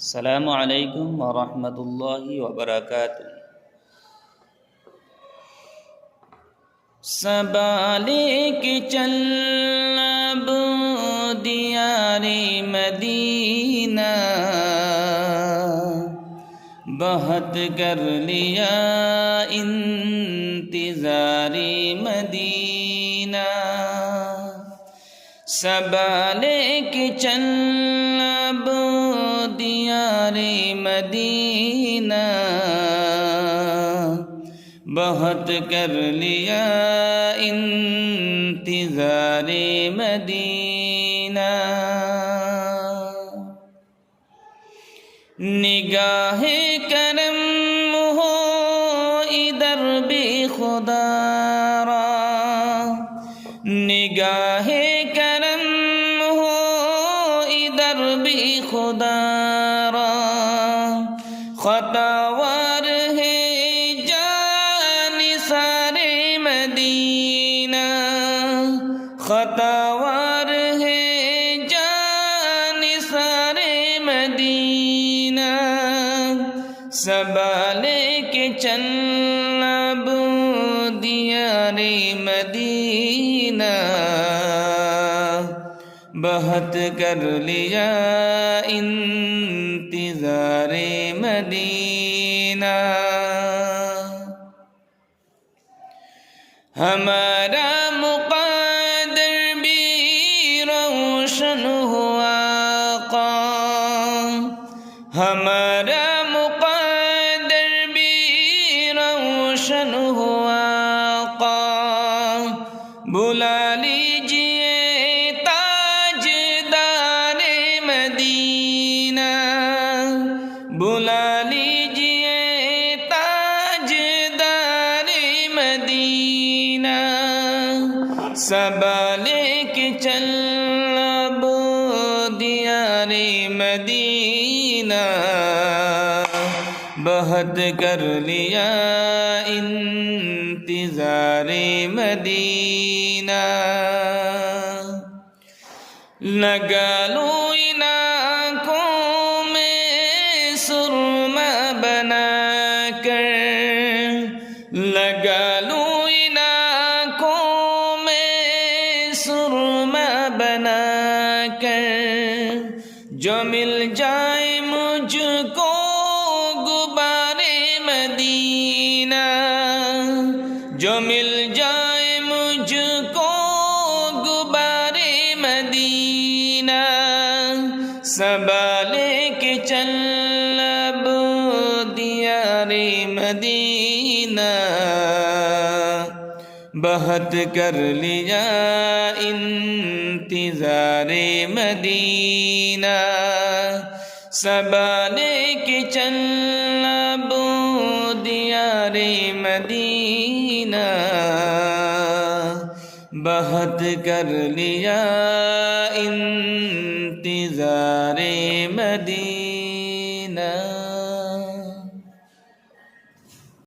السلام علیکم ورحمۃ اللہ وبرکاتہ۔ سبالے کے چل اب دیار مدینہ، بہت کر لیا انتظار مدینہ۔ سبالے کے چل اب دیار مدینہ، بہت کر لیا انتظار مدینہ۔ نگاہ کرم ہو ادھر بھی خدا را، نگاہ کرم ہو ادھر بھی خدا را۔ خطاوار ہے جانثار مدینہ، خطاوار ہے جانثار مدینہ۔ سبالے کے چل اب دیار مدینہ، بہت کر لیا انتظار مدینہ۔ ہمارا مقدر بھی روشن ہوا آقا، ہمارا مقدر بھی روشن ہوا آقا۔ بلا لیجئے تاجدار مدینہ، بلا لیجئے تاجدار مدینہ۔ سبالے کے چل اب دیار مدینہ، بہت کر لیا انتظار مدینہ۔ لگا لو ان آنکھوں میں سرما بنا کر، لگا لو ان آنکھوں میں سرما بنا کر۔ جو مل جائے مجھ کو غبار مدینہ، جو مل جائے مجھ کو غبار مدینہ۔ سبالے کے چل اب دیار مدینہ، بہت کر لیا انتظار مدینہ۔ سبالے کے چل اب دیار مدینہ، بہت کر لیا انتظار مدینہ۔